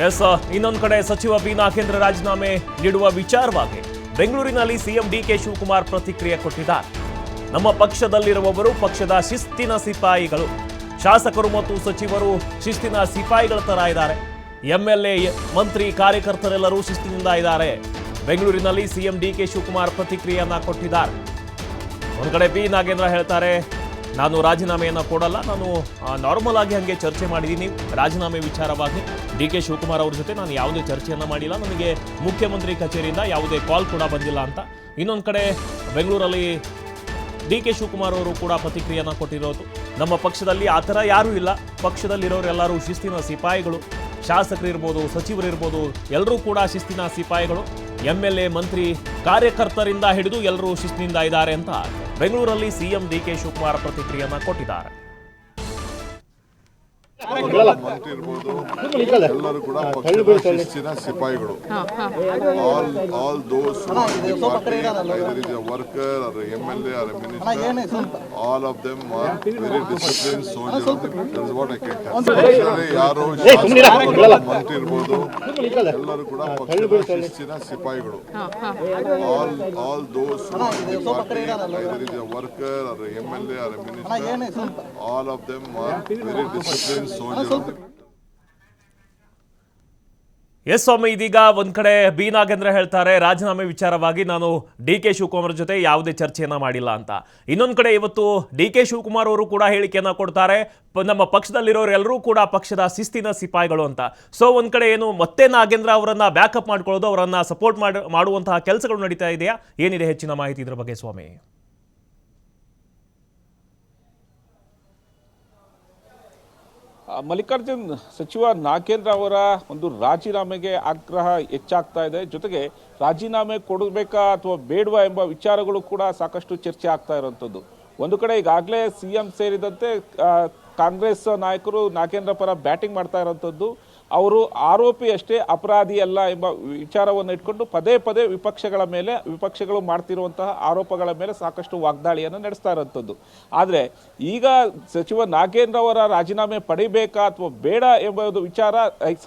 S, ಇನ್ನೊಂದು ಕಡೆ ಸಚಿವ ಬಿ ನಾಗೇಂದ್ರ ರಾಜೀನಾಮೆ ನೀಡುವ ವಿಚಾರವಾಗಿ ಬೆಂಗಳೂರಿನಲ್ಲಿ ಸಿಎಂ ಡಿಕೆ ಶಿವಕುಮಾರ್ ಪ್ರತಿಕ್ರಿಯೆ ಕೊಟ್ಟಿದ್ದಾರೆ. ನಮ್ಮ ಪಕ್ಷದಲ್ಲಿರುವವರು ಪಕ್ಷದ ಶಿಸ್ತಿನ ಸಿಪಾಯಿಗಳು, ಶಾಸಕರು ಮತ್ತು ಸಚಿವರು ಶಿಸ್ತಿನ ಸಿಪಾಯಿಗಳ ತರ ಇದ್ದಾರೆ. ಎಂಎಲ್ಎ, ಮಂತ್ರಿ, ಕಾರ್ಯಕರ್ತರೆಲ್ಲರೂ ಶಿಸ್ತಿನಿಂದ ಇದ್ದಾರೆ. ಬೆಂಗಳೂರಿನಲ್ಲಿ ಸಿಎಂ ಡಿಕೆ ಶಿವಕುಮಾರ್ ಪ್ರತಿಕ್ರಿಯೆಯನ್ನ ಕೊಟ್ಟಿದ್ದಾರೆ. ಒಂದು ಕಡೆ ಬಿ ನಾಗೇಂದ್ರ ಹೇಳ್ತಾರೆ, ನಾನು ರಾಜೀನಾಮೆಯನ್ನು ಕೊಡಲ್ಲ, ನಾನು ನಾರ್ಮಲ್ ಆಗಿ ಹಾಗೆ ಚರ್ಚೆ ಮಾಡಿದ್ದೀನಿ ರಾಜೀನಾಮೆ ವಿಚಾರವಾಗಿ. ಡಿ ಕೆ ಶಿವಕುಮಾರ್ ಅವ್ರ ಜೊತೆ ನಾನು ಯಾವುದೇ ಚರ್ಚೆಯನ್ನು ಮಾಡಿಲ್ಲ, ನನಗೆ ಮುಖ್ಯಮಂತ್ರಿ ಕಚೇರಿಯಿಂದ ಯಾವುದೇ ಕಾಲ್ ಕೂಡ ಬಂದಿಲ್ಲ ಅಂತ. ಇನ್ನೊಂದು ಕಡೆ ಬೆಂಗಳೂರಲ್ಲಿ ಡಿ ಕೆ ಶಿವಕುಮಾರ್ ಅವರು ಕೂಡ ಪ್ರತಿಕ್ರಿಯೆಯನ್ನು ಕೊಟ್ಟಿರೋದು, ನಮ್ಮ ಪಕ್ಷದಲ್ಲಿ ಆ ಥರ ಯಾರೂ ಇಲ್ಲ, ಪಕ್ಷದಲ್ಲಿರೋರೆಲ್ಲರೂ ಶಿಸ್ತಿನ ಸಿಪಾಯಿಗಳು, ಶಾಸಕರಿರ್ಬೋದು, ಸಚಿವರಿರ್ಬೋದು, ಎಲ್ಲರೂ ಕೂಡ ಶಿಸ್ತಿನ ಸಿಪಾಯಿಗಳು. ಎಂಎಲ್ಎ, ಮಂತ್ರಿ, ಕಾರ್ಯಕರ್ತರಿಂದ ಹಿಡಿದು ಎಲ್ಲರೂ ಶಿಸ್ತಿನಿಂದ ಇದ್ದಾರೆ ಅಂತ ಬೆಂಗಳೂರಲ್ಲಿ ಸಿಎಂ ಡಿಕೆ ಶಿವಕುಮಾರ್ ಪ್ರತಿಕ್ರಿಯೆಯನ್ನ ಕೊಟ್ಟಿದ್ದಾರೆ. ಮಂತ್ರಿ ಇರ್ಬೋದು, ಎಲ್ಲರೂ ಕೂಡ ಪಕ್ಷದ ಶಿಸ್ತಿನ ಸಿಪಾಯಿಗಳು. All those party, either is a worker or a MLA or a minister, all of them are very disciplined soldiers. That is what I can tell. ಯಾರು ಮಂತ್ರಿ ಇರ್ಬೋದು, ಎಲ್ಲರೂ ಕೂಡ ಪಕ್ಷದ ಶಿಸ್ತಿನ ಸಿಪಾಯಿಗಳು. All those party, either is a worker or a MLA or a minister, all of them are very disciplined. Yes ಸ್ವಾಮಿ, ಇದೀಗ ಒಂದ್ ಕಡೆ ಬಿ ನಾಗೇಂದ್ರ ಹೇಳ್ತಾರೆ, ರಾಜೀನಾಮೆ ವಿಚಾರವಾಗಿ ನಾನು ಡಿ ಕೆ ಶಿವಕುಮಾರ್ ಜೊತೆ ಯಾವುದೇ ಚರ್ಚೆಯನ್ನ ಮಾಡಿಲ್ಲ ಅಂತ. ಇನ್ನೊಂದ್ ಕಡೆ ಇವತ್ತು ಡಿ ಕೆ ಶಿವಕುಮಾರ್ ಅವರು ಕೂಡ ಹೇಳಿಕೆಯನ್ನ ಕೊಡ್ತಾರೆ, ನಮ್ಮ ಪಕ್ಷದಲ್ಲಿರೋರೆಲ್ಲರೂ ಕೂಡ ಪಕ್ಷದ ಶಿಸ್ತಿನ ಸಿಪಾಯಿಗಳು ಅಂತ. ಸೊ ಒಂದ್ ಕಡೆ ಏನು ಮತ್ತೆ ನಾಗೇಂದ್ರ ಅವರನ್ನ ಬ್ಯಾಕಪ್ ಮಾಡ್ಕೊಳ್ಳೋದು, ಅವರನ್ನ ಸಪೋರ್ಟ್ ಮಾಡುವಂತಹ ಕೆಲಸಗಳು ನಡೀತಾ ಇದೆಯಾ? ಏನಿದೆ ಹೆಚ್ಚಿನ ಮಾಹಿತಿ ಇದ್ರ ಬಗ್ಗೆ ಸ್ವಾಮಿ? ಮಲ್ಲಿಕಾರ್ಜುನ್, ಸಚಿವ ನಾಗೇಂದ್ರ ಅವರ ಒಂದು ರಾಜೀನಾಮೆಗೆ ಆಗ್ರಹ ಹೆಚ್ಚಾಗ್ತಾ ಇದೆ. ಜೊತೆಗೆ ರಾಜೀನಾಮೆ ಕೊಡಬೇಕಾ ಅಥವಾ ಬೇಡವಾ ಎಂಬ ವಿಚಾರಗಳು ಕೂಡ ಸಾಕಷ್ಟು ಚರ್ಚೆ ಆಗ್ತಾ ಇರುವಂಥದ್ದು. ಒಂದು ಕಡೆ ಈಗಾಗಲೇ ಸಿಎಂ ಸೇರಿದಂತೆ ಕಾಂಗ್ರೆಸ್ ನಾಯಕರು ನಾಗೇಂದ್ರ ಪರ ಬ್ಯಾಟಿಂಗ್ ಮಾಡ್ತಾ ಇರುವಂಥದ್ದು. ಅವರು ಆರೋಪಿ ಅಷ್ಟೇ, ಅಪರಾಧಿ ಅಲ್ಲ ಎಂಬ ವಿಚಾರವನ್ನು ಇಟ್ಕೊಂಡು ಪದೇ ಪದೇ ವಿಪಕ್ಷಗಳು ಮಾಡ್ತಿರುವಂತಹ ಆರೋಪಗಳ ಮೇಲೆ ಸಾಕಷ್ಟು ವಾಗ್ದಾಳಿಯನ್ನು ನಡೆಸ್ತಾ ಇರುವಂಥದ್ದು. ಆದರೆ ಈಗ ಸಚಿವ ನಾಗೇಂದ್ರ ಅವರ ರಾಜೀನಾಮೆ ಪಡಿಬೇಕಾ ಅಥವಾ ಬೇಡ ಎಂಬುದು ವಿಚಾರ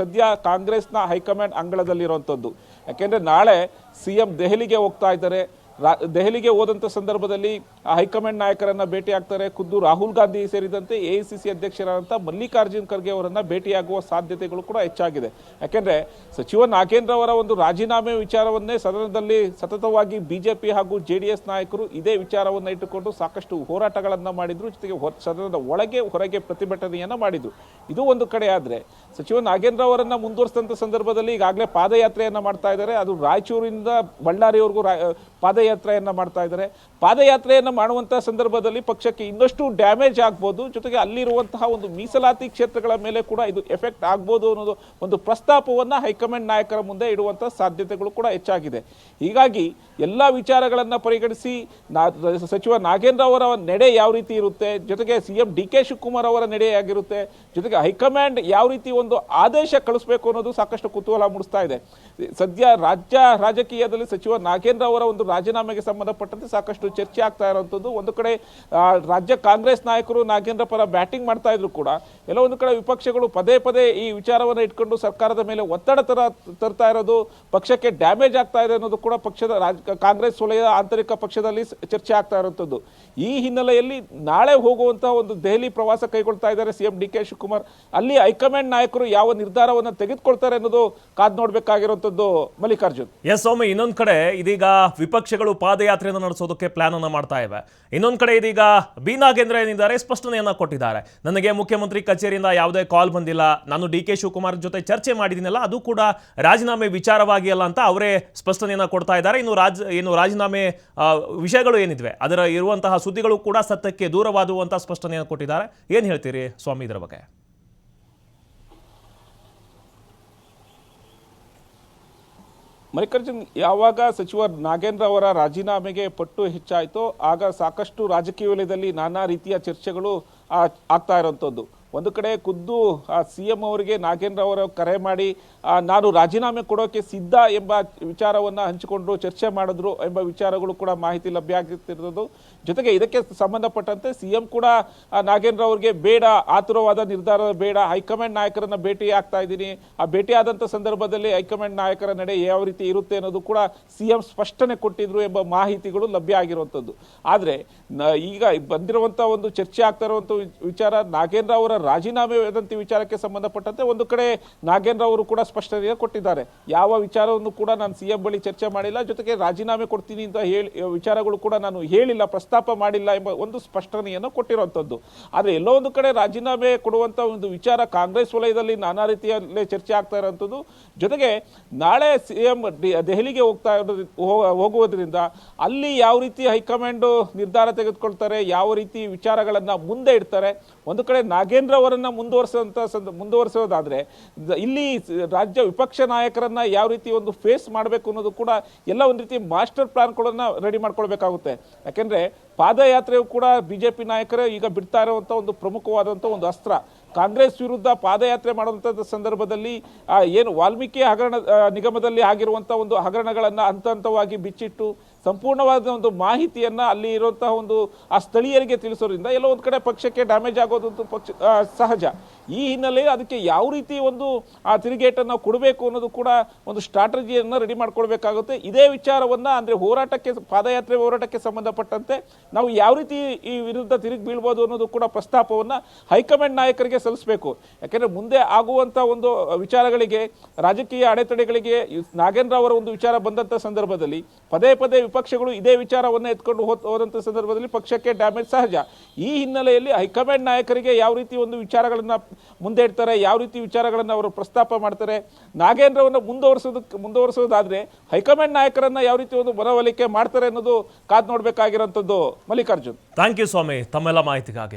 ಸದ್ಯ ಕಾಂಗ್ರೆಸ್ನ ಹೈಕಮಾಂಡ್ ಅಂಗಳದಲ್ಲಿರುವಂಥದ್ದು. ಯಾಕೆಂದರೆ ನಾಳೆ ಸಿಎಂ ದೆಹಲಿಗೆ ಹೋಗ್ತಾ ಇದ್ದಾರೆ. ದೆಹಲಿಗೆ ಹೋದಂಥ ಸಂದರ್ಭದಲ್ಲಿ ಹೈಕಮಾಂಡ್ ನಾಯಕರನ್ನ ಭೇಟಿ ಆಗ್ತಾರೆ. ಖುದ್ದು ರಾಹುಲ್ ಗಾಂಧಿ ಸೇರಿದಂತೆ AICC ಅಧ್ಯಕ್ಷರಾದಂಥ ಮಲ್ಲಿಕಾರ್ಜುನ್ ಖರ್ಗೆ ಅವರನ್ನ ಭೇಟಿಯಾಗುವ ಸಾಧ್ಯತೆಗಳು ಕೂಡ ಹೆಚ್ಚಾಗಿದೆ. ಯಾಕೆಂದ್ರೆ ಸಚಿವ ನಾಗೇಂದ್ರ ಅವರ ಒಂದು ರಾಜೀನಾಮೆ ವಿಚಾರವನ್ನೇ ಸದನದಲ್ಲಿ ಸತತವಾಗಿ ಬಿಜೆಪಿ ಹಾಗೂ JDS ನಾಯಕರು ಇದೇ ವಿಚಾರವನ್ನು ಇಟ್ಟುಕೊಂಡು ಸಾಕಷ್ಟು ಹೋರಾಟಗಳನ್ನ ಮಾಡಿದ್ರು. ಜೊತೆಗೆ ಸದನದ ಒಳಗೆ ಹೊರಗೆ ಪ್ರತಿಭಟನೆಯನ್ನ ಮಾಡಿದ್ರು. ಇದು ಒಂದು ಕಡೆ ಆದ್ರೆ, ಸಚಿವ ನಾಗೇಂದ್ರ ಅವರನ್ನ ಮುಂದುವರಿಸಿದಂಥ ಸಂದರ್ಭದಲ್ಲಿ ಈಗಾಗಲೇ ಪಾದಯಾತ್ರೆಯನ್ನ ಮಾಡ್ತಾ ಇದ್ದಾರೆ. ಅದು ರಾಯಚೂರಿನಿಂದ ಬಳ್ಳಾರಿವರೆಗೂ ಪಾದಯಾತ್ರೆಯನ್ನ ಮಾಡ್ತಾ ಇದ್ದಾರೆ. ಪಾದಯಾತ್ರೆಯನ್ನ ಮಾಡುವಂತಹ ಸಂದರ್ಭದಲ್ಲಿ ಪಕ್ಷಕ್ಕೆ ಇನ್ನಷ್ಟು ಡ್ಯಾಮೇಜ್ ಆಗ್ಬೋದು. ಜೊತೆಗೆ ಅಲ್ಲಿರುವಂತಹ ಒಂದು ಮೀಸಲಾತಿ ಕ್ಷೇತ್ರಗಳ ಮೇಲೆ ಕೂಡ ಇದು ಎಫೆಕ್ಟ್ ಆಗ್ಬೋದು ಅನ್ನೋದು ಒಂದು ಪ್ರಸ್ತಾಪವನ್ನ ಹೈಕಮಾಂಡ್ ನಾಯಕರ ಮುಂದೆ ಇಡುವಂತಹ ಸಾಧ್ಯತೆಗಳು ಕೂಡ ಹೆಚ್ಚಾಗಿದೆ. ಹೀಗಾಗಿ ಎಲ್ಲ ವಿಚಾರಗಳನ್ನ ಪರಿಗಣಿಸಿ ಸಚಿವ ನಾಗೇಂದ್ರ ಅವರ ನಡೆ ಯಾವ ರೀತಿ ಇರುತ್ತೆ, ಜೊತೆಗೆ ಸಿಎಂ DK ಶಿವಕುಮಾರ್ ಅವರ ನಡೆ ಆಗಿರುತ್ತೆ, ಜೊತೆಗೆ ಹೈಕಮಾಂಡ್ ಯಾವ ರೀತಿ ಒಂದು ಆದೇಶ ಕಳಿಸಬೇಕು ಅನ್ನೋದು ಸಾಕಷ್ಟು ಕುತೂಹಲ ಮೂಡಿಸ್ತಾ ಇದೆ. ಸದ್ಯ ರಾಜ್ಯ ರಾಜಕೀಯದಲ್ಲಿ ಸಚಿವ ನಾಗೇಂದ್ರ ಅವರ ಒಂದು ರಾಜೀನಾಮೆಗೆ ಸಂಬಂಧಪಟ್ಟಂತೆ ಸಾಕಷ್ಟು ಚರ್ಚೆ ಆಗ್ತಾ ಇರುವಂಥದ್ದು. ಒಂದು ಕಡೆ ರಾಜ್ಯ ಕಾಂಗ್ರೆಸ್ ನಾಯಕರು ನಾಗೇಂದ್ರ ಪರ ಬ್ಯಾಟಿಂಗ್ ಮಾಡ್ತಾ ಇದ್ರು ಕೂಡ ಎಲ್ಲ ಒಂದು ಕಡೆ ವಿಪಕ್ಷಗಳು ಪದೇ ಪದೇ ಈ ವಿಚಾರವನ್ನು ಇಟ್ಕೊಂಡು ಸರ್ಕಾರದ ಮೇಲೆ ಒತ್ತಡ ತರ್ತಾ ಇರೋದು, ಪಕ್ಷಕ್ಕೆ ಡ್ಯಾಮೇಜ್ ಆಗ್ತಾ ಇದೆ ಅನ್ನೋದು ಕೂಡ ಪಕ್ಷದ ಕಾಂಗ್ರೆಸ್ ವಲಯದ ಆಂತರಿಕ ಪಕ್ಷದಲ್ಲಿ ಚರ್ಚೆ ಆಗ್ತಾ ಇರುವಂಥದ್ದು. ಈ ಹಿನ್ನೆಲೆಯಲ್ಲಿ ನಾಳೆ ಹೋಗುವಂತಹ ಒಂದು ದೆಹಲಿ ಪ್ರವಾಸ ಕೈಗೊಳ್ತಾ ಇದ್ದಾರೆ ಸಿಎಂ DK ಶಿವಕುಮಾರ್. ಅಲ್ಲಿ ಹೈಕಮಾಂಡ್ ನಾಯಕರು ಯಾವ ನಿರ್ಧಾರವನ್ನು ತೆಗೆದುಕೊಳ್ತಾರೆ ಅನ್ನೋದು ಕಾದ್ ನೋಡ್ಬೇಕಾಗಿರುವಂಥದ್ದು. ಮಲ್ಲಿಕಾರ್ಜುನ್, ಎಸ್ ಸೌಮ್ಯ, ಇನ್ನೊಂದು ಕಡೆ ಇದೀಗ ವಿಪಕ್ಷಗಳು ಪಾದಯಾತ್ರೆಯನ್ನು ನಡೆಸೋದಕ್ಕೆ ಪ್ಲಾನ್ ಅನ್ನ ಮಾಡ್ತಾ ಇವೆ. ಇನ್ನೊಂದು ಕಡೆ ಇದೀಗ ಬಿ ನಾಗೇಂದ್ರ ಏನಿದ್ದಾರೆ, ಸ್ಪಷ್ಟನೆಯನ್ನ ಕೊಟ್ಟಿದ್ದಾರೆ, ನನಗೆ ಮುಖ್ಯಮಂತ್ರಿ ಕಚೇರಿಯಿಂದ ಯಾವುದೇ ಕಾಲ್ ಬಂದಿಲ್ಲ, ನಾನು DK ಶಿವಕುಮಾರ್ ಜೊತೆ ಚರ್ಚೆ ಮಾಡಿದ್ದೀನಲ್ಲ, ಅದು ಕೂಡ ರಾಜೀನಾಮೆ ವಿಚಾರವಾಗಿ ಅಲ್ಲ ಅಂತ ಅವರೇ ಸ್ಪಷ್ಟನೆಯನ್ನ ಕೊಡ್ತಾ ಇದ್ದಾರೆ. ಇನ್ನು ರಾಜೀನಾಮೆ ವಿಷಯಗಳು ಏನಿದ್ವೆ ಅದರ ಇರುವಂತಹ ಸುದ್ದಿಗಳು ಕೂಡ ಸತ್ಯಕ್ಕೆ ದೂರವಾದುವಂತಹ ಸ್ಪಷ್ಟನೆಯನ್ನು ಕೊಟ್ಟಿದ್ದಾರೆ. ಏನ್ ಹೇಳ್ತೀರಿ ಸ್ವಾಮಿ ಇದರ ಬಗ್ಗೆ? ಮಲ್ಲಿಕಾರ್ಜುನ್, ಯಾವಾಗ ಸಚಿವ ನಾಗೇಂದ್ರ ಅವರ ರಾಜೀನಾಮೆಗೆ ಪಟ್ಟು ಹೆಚ್ಚಾಯಿತೋ ಆಗ ಸಾಕಷ್ಟು ರಾಜಕೀಯ ವಲಯದಲ್ಲಿ ನಾನಾ ರೀತಿಯ ಚರ್ಚೆಗಳು ಆಗ್ತಾ ಇರುವಂಥದ್ದು. ಒಂದು ಕಡೆ ಖುದ್ದು CM ಅವರಿಗೆ ನಾಗೇಂದ್ರ ಅವರು ಕರೆ ಮಾಡಿ ನಾನು ರಾಜೀನಾಮೆ ಕೊಡೋಕೆ ಸಿದ್ಧ ಎಂಬ ವಿಚಾರವನ್ನು ಹಂಚಿಕೊಂಡು ಚರ್ಚೆ ಮಾಡಿದ್ರು ಎಂಬ ವಿಚಾರಗಳು ಕೂಡ ಮಾಹಿತಿ ಲಭ್ಯ ಆಗ್ತಿರೋದು. ಜೊತೆಗೆ ಇದಕ್ಕೆ ಸಂಬಂಧಪಟ್ಟಂತೆ CM ಕೂಡ ನಾಗೇಂದ್ರ ಅವರಿಗೆ ಬೇಡ, ಆತುರವಾದ ನಿರ್ಧಾರ ಬೇಡ, ಹೈಕಮಾಂಡ್ ನಾಯಕರನ್ನ ಭೇಟಿ ಆಗ್ತಾ ಇದ್ದೀನಿ, ಆ ಭೇಟಿ ಆದಂಥ ಸಂದರ್ಭದಲ್ಲಿ ಹೈಕಮಾಂಡ್ ನಾಯಕರ ನಡೆ ಯಾವ ರೀತಿ ಇರುತ್ತೆ ಅನ್ನೋದು ಕೂಡ CM ಸ್ಪಷ್ಟನೆ ಕೊಟ್ಟಿದ್ರು ಎಂಬ ಮಾಹಿತಿಗಳು ಲಭ್ಯ ಆಗಿರುವಂಥದ್ದು. ಆದರೆ ಈಗ ಬಂದಿರುವಂಥ ಒಂದು ಚರ್ಚೆ ಆಗ್ತಾ ಇರುವಂಥ ವಿಚಾರ ನಾಗೇಂದ್ರ ಅವರ ರಾಜೀನಾಮೆ ವೇದಂತಿ ವಿಚಾರಕ್ಕೆ ಸಂಬಂಧಪಟ್ಟಂತೆ ಒಂದು ಕಡೆ ನಾಗೇಂದ್ರ ಅವರು ಕೂಡ ಸ್ಪಷ್ಟನೆ ಕೊಟ್ಟಿದ್ದಾರೆ. ಯಾವ ವಿಚಾರವನ್ನು ಕೂಡ ನಾನು CM ಬಳಿ ಚರ್ಚೆ ಮಾಡಿಲ್ಲ, ಜೊತೆಗೆ ರಾಜೀನಾಮೆ ಕೊಡ್ತೀನಿ ಅಂತ ಹೇಳಿ ವಿಚಾರಗಳು ಕೂಡ ನಾನು ಹೇಳಿಲ್ಲ, ಪ್ರಸ್ತಾಪ ಮಾಡಿಲ್ಲ ಎಂಬ ಒಂದು ಸ್ಪಷ್ಟನೆಯನ್ನು ಕೊಟ್ಟಿರುವಂಥದ್ದು. ಆದರೆ ಎಲ್ಲೋ ಒಂದು ಕಡೆ ರಾಜೀನಾಮೆ ಕೊಡುವಂಥ ಒಂದು ವಿಚಾರ ಕಾಂಗ್ರೆಸ್ ವಲಯದಲ್ಲಿ ನಾನಾ ರೀತಿಯಲ್ಲೇ ಚರ್ಚೆ ಆಗ್ತಾ ಇರುವಂಥದ್ದು. ಜೊತೆಗೆ ನಾಳೆ CM ದೆಹಲಿಗೆ ಹೋಗುವುದರಿಂದ ಅಲ್ಲಿ ಯಾವ ರೀತಿ ಹೈಕಮಾಂಡ್ ನಿರ್ಧಾರ ತೆಗೆದುಕೊಳ್ತಾರೆ, ಯಾವ ರೀತಿ ವಿಚಾರಗಳನ್ನು ಮುಂದೆ ಇಡ್ತಾರೆ. ಒಂದು ಕಡೆ ನಾಗೇಂದ್ರ ಅವರನ್ನ ಮುಂದುವರಿಸೋದಾದ್ರೆ ಇಲ್ಲಿ ರಾಜ್ಯ ವಿಪಕ್ಷ ನಾಯಕರನ್ನ ಯಾವ ರೀತಿ ಒಂದು ಫೇಸ್ ಮಾಡಬೇಕು ಅನ್ನೋದು ಕೂಡ ಎಲ್ಲ ಒಂದು ರೀತಿ ಮಾಸ್ಟರ್ ಪ್ಲಾನ್ಗಳನ್ನ ರೆಡಿ ಮಾಡ್ಕೊಳ್ಬೇಕಾಗುತ್ತೆ. ಯಾಕೆಂದ್ರೆ ಪಾದಯಾತ್ರೆಯು ಕೂಡ ಬಿಜೆಪಿ ನಾಯಕರೇ ಈಗ ಬಿಡ್ತಾ ಇರುವಂಥ ಒಂದು ಪ್ರಮುಖವಾದಂಥ ಒಂದು ಅಸ್ತ್ರ. ಕಾಂಗ್ರೆಸ್ ವಿರುದ್ಧ ಪಾದಯಾತ್ರೆ ಮಾಡುವಂಥ ಸಂದರ್ಭದಲ್ಲಿ ಏನು ವಾಲ್ಮೀಕಿ ಹಗರಣ ನಿಗಮದಲ್ಲಿ ಆಗಿರುವಂಥ ಒಂದು ಹಗರಣಗಳನ್ನು ಹಂತ ಹಂತವಾಗಿ ಬಿಚ್ಚಿಟ್ಟು ಸಂಪೂರ್ಣವಾದ ಒಂದು ಮಾಹಿತಿಯನ್ನು ಅಲ್ಲಿ ಇರುವಂತಹ ಒಂದು ಆ ಸ್ಥಳೀಯರಿಗೆ ತಿಳಿಸೋದ್ರಿಂದ ಎಲ್ಲೋ ಒಂದು ಕಡೆ ಪಕ್ಷಕ್ಕೆ ಡ್ಯಾಮೇಜ್ ಆಗೋದಂತೂ ಸಹಜ. ಈ ಹಿನ್ನೆಲೆ ಅದಕ್ಕೆ ಯಾವ ರೀತಿ ಒಂದು ಆ ತಿರುಗೇಟನ್ನು ಕೊಡಬೇಕು ಅನ್ನೋದು ಕೂಡ ಒಂದು ಸ್ಟ್ರಾಟಜಿಯನ್ನು ರೆಡಿ ಮಾಡ್ಕೊಳ್ಬೇಕಾಗುತ್ತೆ. ಇದೇ ವಿಚಾರವನ್ನು ಅಂದರೆ ಪಾದಯಾತ್ರೆ ಹೋರಾಟಕ್ಕೆ ಸಂಬಂಧಪಟ್ಟಂತೆ ನಾವು ಯಾವ ರೀತಿ ಈ ವಿರುದ್ಧ ತಿರುಗಿ ಬೀಳ್ಬೋದು ಅನ್ನೋದು ಕೂಡ ಪ್ರಸ್ತಾಪವನ್ನು ಹೈಕಮಾಂಡ್ ನಾಯಕರಿಗೆ ಸಲ್ಲಿಸಬೇಕು. ಯಾಕೆಂದರೆ ಮುಂದೆ ಆಗುವಂಥ ಒಂದು ವಿಚಾರಗಳಿಗೆ, ರಾಜಕೀಯ ಅಡೆತಡೆಗಳಿಗೆ ನಾಗೇಂದ್ರ ಅವರ ಒಂದು ವಿಚಾರ ಬಂದಂಥ ಸಂದರ್ಭದಲ್ಲಿ ಪದೇ ಪದೇ ವಿಪಕ್ಷಗಳು ಇದೇ ವಿಚಾರವನ್ನು ಎತ್ಕೊಂಡು ಹೋದಂಥ ಸಂದರ್ಭದಲ್ಲಿ ಪಕ್ಷಕ್ಕೆ ಡ್ಯಾಮೇಜ್ ಸಹಜ. ಈ ಹಿನ್ನೆಲೆಯಲ್ಲಿ ಹೈಕಮಾಂಡ್ ನಾಯಕರಿಗೆ ಯಾವ ರೀತಿ ಒಂದು ವಿಚಾರಗಳನ್ನು ಮುಂದೆ ಇಡ್ತಾರೆ, ಯಾವ ರೀತಿ ವಿಚಾರಗಳನ್ನು ಅವರು ಪ್ರಸ್ತಾಪ ಮಾಡ್ತಾರೆ, ನಾಗೇಂದ್ರವನ್ನು ಮುಂದುವರಿಸೋದಾದ್ರೆ ಹೈಕಮಾಂಡ್ ನಾಯಕರನ್ನ ಯಾವ ರೀತಿ ಒಂದು ಮನವೊಲಿಕೆ ಮಾಡ್ತಾರೆ ಅನ್ನೋದು ಕಾದು ನೋಡಬೇಕಾಗಿರುವಂಥದ್ದು. ಮಲ್ಲಿಕಾರ್ಜುನ್, ಥ್ಯಾಂಕ್ ಯು ಸ್ವಾಮಿ ತಮ್ಮೆಲ್ಲ ಮಾಹಿತಿಗಾಗಿ.